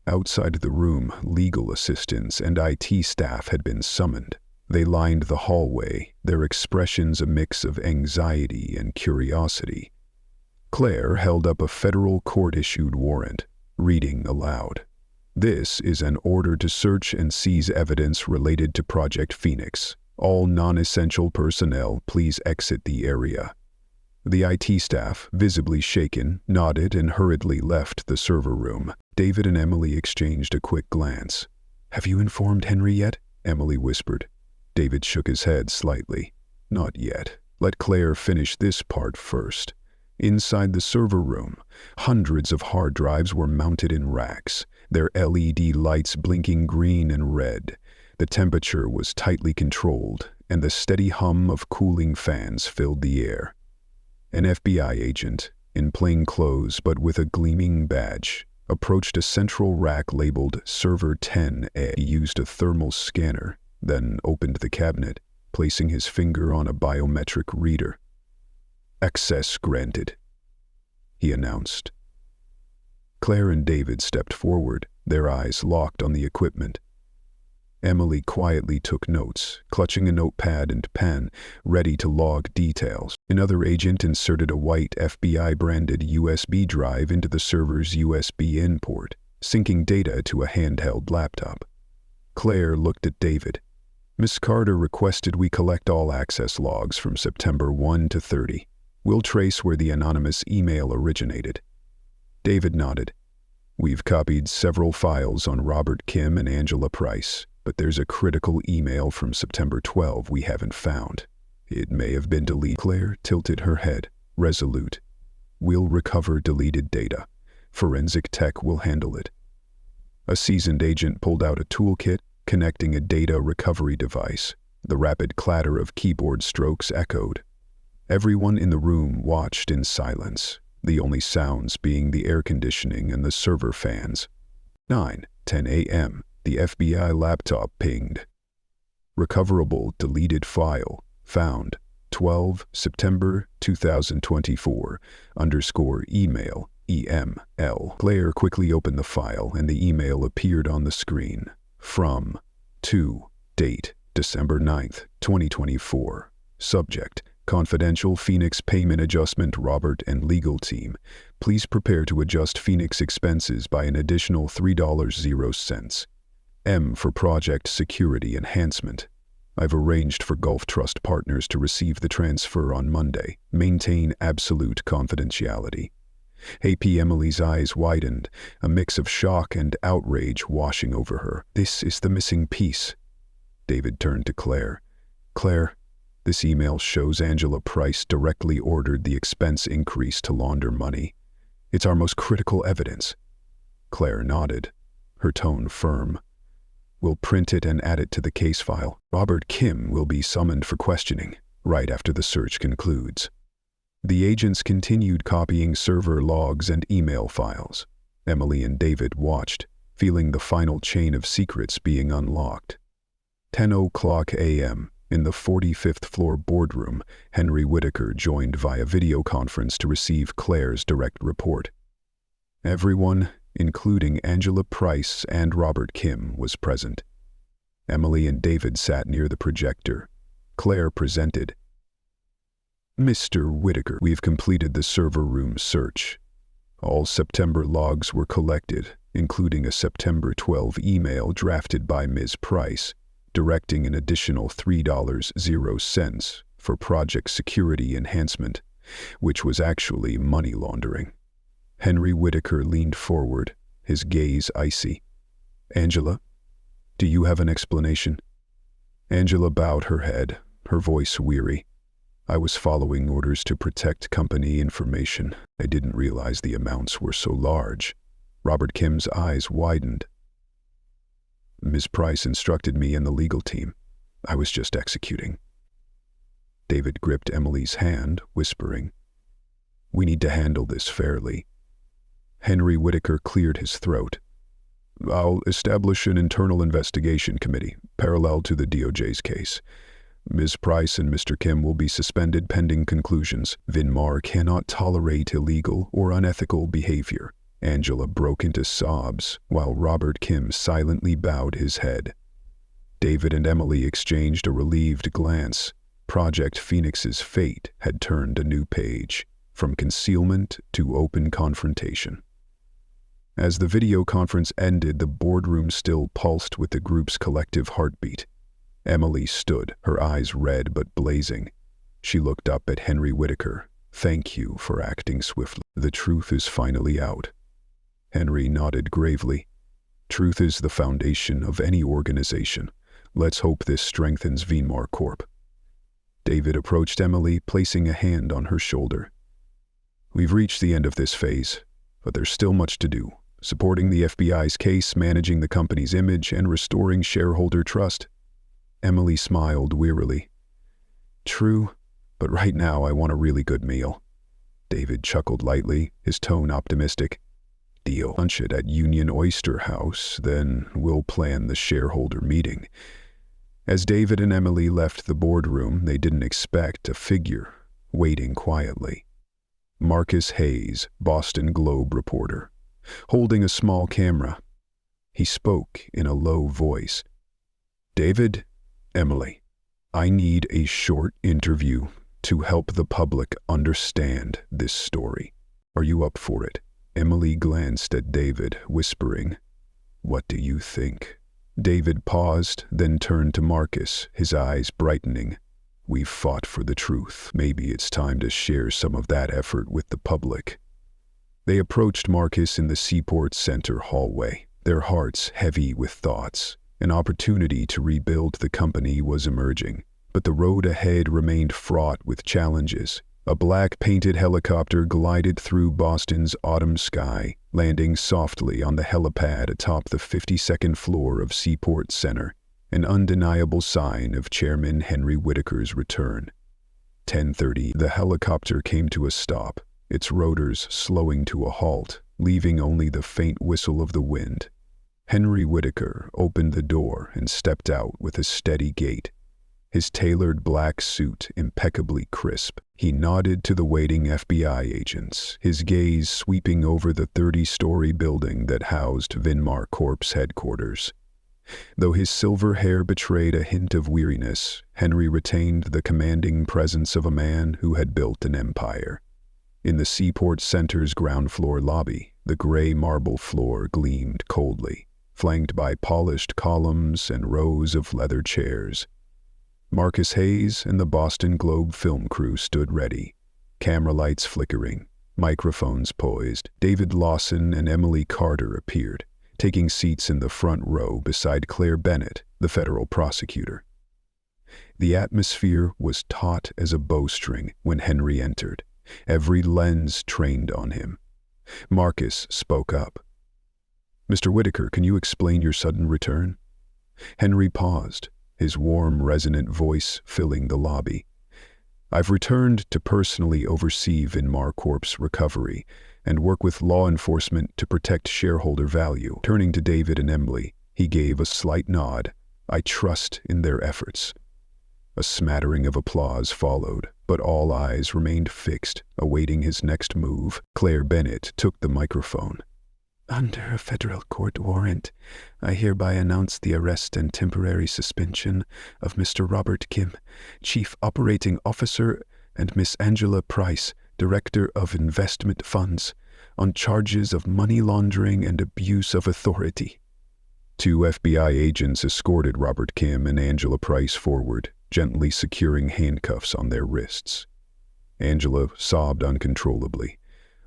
Outside the room, legal assistants and IT staff had been summoned. They lined the hallway, their expressions a mix of anxiety and curiosity. Claire held up a federal court-issued warrant, reading aloud. "This is an order to search and seize evidence related to Project Phoenix. All non-essential personnel, please exit the area." The IT staff, visibly shaken, nodded and hurriedly left the server room. David and Emily exchanged a quick glance. "Have you informed Henry yet?" Emily whispered. David shook his head slightly. "Not yet. Let Claire finish this part first." Inside the server room, hundreds of hard drives were mounted in racks, their LED lights blinking green and red. The temperature was tightly controlled, and the steady hum of cooling fans filled the air. An FBI agent, in plain clothes but with a gleaming badge, approached a central rack labeled Server 10A. He used a thermal scanner, then opened the cabinet, placing his finger on a biometric reader. "Access granted," he announced. Claire and David stepped forward, their eyes locked on the equipment. Emily quietly took notes, clutching a notepad and pen, ready to log details. Another agent inserted a white FBI-branded USB drive into the server's USB in port, syncing data to a handheld laptop. Claire looked at David. "Miss Carter requested we collect all access logs from September 1 to 30. We'll trace where the anonymous email originated." David nodded. "We've copied several files on Robert Kim and Angela Price, but there's a critical email from September 12 we haven't found. It may have been deleted." Claire tilted her head, resolute. "We'll recover deleted data. Forensic tech will handle it." A seasoned agent pulled out a toolkit, connecting a data recovery device. The rapid clatter of keyboard strokes echoed. Everyone in the room watched in silence, the only sounds being the air conditioning and the server fans. 9:10 a.m., the FBI laptop pinged. "Recoverable deleted file found 12 September 2024 _email EML." Claire quickly opened the file and the email appeared on the screen. From to date December 9th, 2024. Subject: Confidential Phoenix Payment Adjustment. Robert and legal team, please prepare to adjust Phoenix expenses by an additional $3.00. M for Project Security Enhancement. I've arranged for Gulf Trust Partners to receive the transfer on Monday. Maintain absolute confidentiality. AP Emily's eyes widened, a mix of shock and outrage washing over her. "This is the missing piece." David turned to Claire. "Claire, this email shows Angela Price directly ordered the expense increase to launder money. It's our most critical evidence." Claire nodded, her tone firm. We'll print it and add it to the case file. Robert Kim will be summoned for questioning right after the search concludes. The agents continued copying server logs and email files. Emily and David watched, feeling the final chain of secrets being unlocked. 10:00 a.m. In the 45th floor boardroom, Henry Whitaker joined via video conference to receive Claire's direct report. Everyone, including Angela Price and Robert Kim, was present. Emily and David sat near the projector. Claire presented. Mr. Whitaker, we've completed the server room search. All September logs were collected, including a September 12 email drafted by Ms. Price, directing an additional $3.00 for project security enhancement, which was actually money laundering. Henry Whitaker leaned forward, his gaze icy. Angela, do you have an explanation? Angela bowed her head, her voice weary. I was following orders to protect company information. I didn't realize the amounts were so large. Robert Kim's eyes widened. Ms. Price instructed me and the legal team. I was just executing. David gripped Emily's hand, whispering, We need to handle this fairly. Henry Whitaker cleared his throat. I'll establish an internal investigation committee, parallel to the DOJ's case. Ms. Price and Mr. Kim will be suspended pending conclusions. Vinmar cannot tolerate illegal or unethical behavior. Angela broke into sobs, while Robert Kim silently bowed his head. David and Emily exchanged a relieved glance. Project Phoenix's fate had turned a new page, from concealment to open confrontation. As the video conference ended, the boardroom still pulsed with the group's collective heartbeat. Emily stood, her eyes red but blazing. She looked up at Henry Whitaker. Thank you for acting swiftly. The truth is finally out. Henry nodded gravely. Truth is the foundation of any organization. Let's hope this strengthens Vinmar Corp. David approached Emily, placing a hand on her shoulder. We've reached the end of this phase, but there's still much to do. Supporting the FBI's case, managing the company's image, and restoring shareholder trust. Emily smiled wearily. True, but right now I want a really good meal. David chuckled lightly, his tone optimistic. Deal. Lunch it at Union Oyster House, then we'll plan the shareholder meeting. As David and Emily left the boardroom, they didn't expect a figure waiting quietly. Marcus Hayes, Boston Globe reporter, holding a small camera. He spoke in a low voice. David, Emily, I need a short interview to help the public understand this story. Are you up for it? Emily glanced at David, whispering, What do you think? David paused, then turned to Marcus, his eyes brightening. We've fought for the truth. Maybe it's time to share some of that effort with the public. They approached Marcus in the Seaport Center hallway, their hearts heavy with thoughts. An opportunity to rebuild the company was emerging, but the road ahead remained fraught with challenges. A black-painted helicopter glided through Boston's autumn sky, landing softly on the helipad atop the 52nd floor of Seaport Center, an undeniable sign of Chairman Henry Whitaker's return. 10:30, the helicopter came to a stop, its rotors slowing to a halt, leaving only the faint whistle of the wind. Henry Whitaker opened the door and stepped out with a steady gait, his tailored black suit impeccably crisp. He nodded to the waiting FBI agents, his gaze sweeping over the 30-story building that housed Vinmar Corp's headquarters. Though his silver hair betrayed a hint of weariness, Henry retained the commanding presence of a man who had built an empire. In the Seaport Center's ground-floor lobby, the gray marble floor gleamed coldly, flanked by polished columns and rows of leather chairs. Marcus Hayes and the Boston Globe film crew stood ready, camera lights flickering, microphones poised. David Lawson and Emily Carter appeared, taking seats in the front row beside Claire Bennett, the federal prosecutor. The atmosphere was taut as a bowstring when Henry entered, every lens trained on him. Marcus spoke up. Mr. Whitaker, can you explain your sudden return? Henry paused, his warm, resonant voice filling the lobby. I've returned to personally oversee Vinmar Corp's recovery and work with law enforcement to protect shareholder value. Turning to David and Emily, he gave a slight nod. I trust in their efforts. A smattering of applause followed, but all eyes remained fixed, awaiting his next move. Claire Bennett took the microphone. Under a federal court warrant, I hereby announce the arrest and temporary suspension of Mr. Robert Kim, Chief Operating Officer, and Miss Angela Price, Director of Investment Funds, on charges of money laundering and abuse of authority. 2 FBI agents escorted Robert Kim and Angela Price forward, gently securing handcuffs on their wrists. Angela sobbed uncontrollably,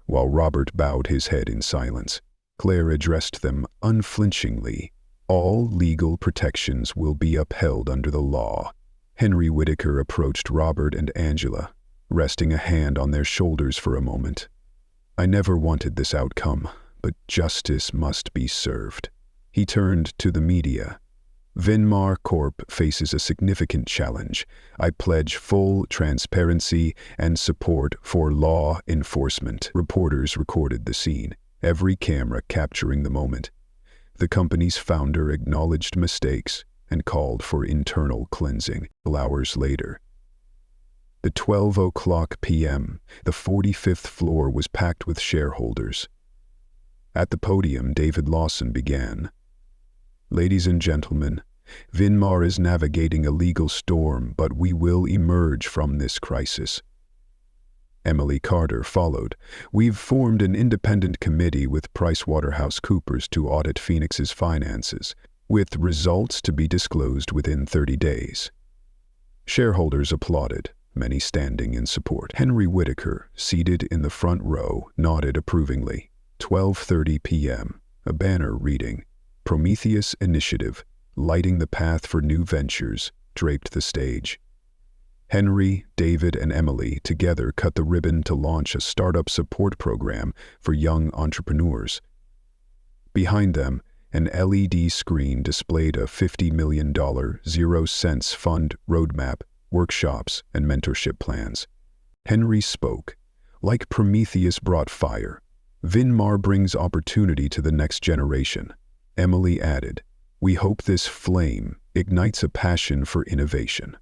while Robert bowed his head in silence. Claire addressed them unflinchingly. All legal protections will be upheld under the law. Henry Whitaker approached Robert and Angela, resting a hand on their shoulders for a moment. I never wanted this outcome, but justice must be served. He turned to the media. Vinmar Corp faces a significant challenge. I pledge full transparency and support for law enforcement. Reporters recorded the scene, every camera capturing the moment. The company's founder acknowledged mistakes and called for internal cleansing. Hours later, at 12:00 p.m., the 45th floor was packed with shareholders. At the podium, David Lawson began. Ladies and gentlemen, Vinmar is navigating a legal storm, but we will emerge from this crisis. Emily Carter followed. We've formed an independent committee with PricewaterhouseCoopers to audit Phoenix's finances, with results to be disclosed within 30 days. Shareholders applauded, many standing in support. Henry Whitaker, seated in the front row, nodded approvingly. 12:30 p.m., a banner reading, Prometheus Initiative, Lighting the Path for New Ventures, draped the stage. Henry, David, and Emily together cut the ribbon to launch a startup support program for young entrepreneurs. Behind them, an LED screen displayed a $50 million 0-cents fund roadmap, workshops, and mentorship plans. Henry spoke. Like Prometheus brought fire, Vinmar brings opportunity to the next generation. Emily added, we hope this flame ignites a passion for innovation.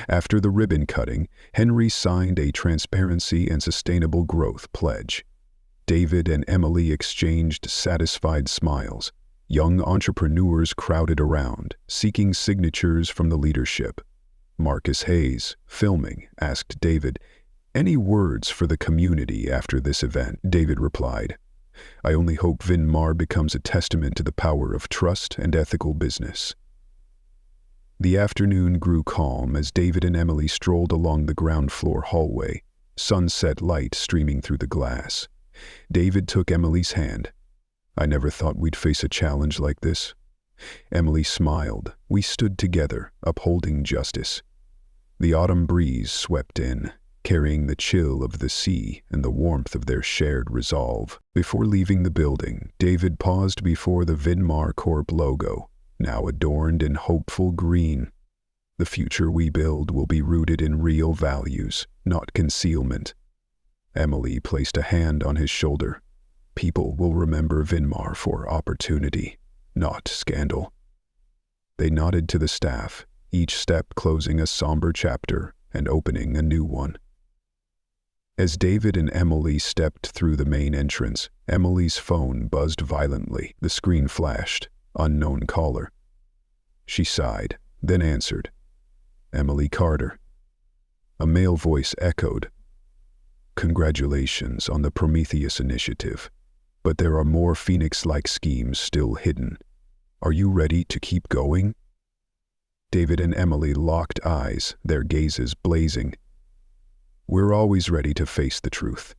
After the ribbon cutting, Henry signed a transparency and sustainable growth pledge. David and Emily exchanged satisfied smiles. Young entrepreneurs crowded around, seeking signatures from the leadership. Marcus Hayes, filming, asked David, any words for the community after this event? David replied, I only hope Vinmar becomes a testament to the power of trust and ethical business. The afternoon grew calm as David and Emily strolled along the ground floor hallway, sunset light streaming through the glass. David took Emily's hand. I never thought we'd face a challenge like this. Emily smiled. We stood together, upholding justice. The autumn breeze swept in, carrying the chill of the sea and the warmth of their shared resolve. Before leaving the building, David paused before the Vinmar Corp logo, now adorned in hopeful green. The future we build will be rooted in real values, not concealment. Emily placed a hand on his shoulder. People will remember Vinmar for opportunity, not scandal. They nodded to the staff, each step closing a somber chapter and opening a new one. As David and Emily stepped through the main entrance, Emily's phone buzzed violently. The screen flashed. Unknown caller. She sighed, then answered. Emily Carter. A male voice echoed. Congratulations on the Prometheus initiative, but there are more Phoenix-like schemes still hidden. Are you ready to keep going? David and Emily locked eyes, their gazes blazing. We're always ready to face the truth.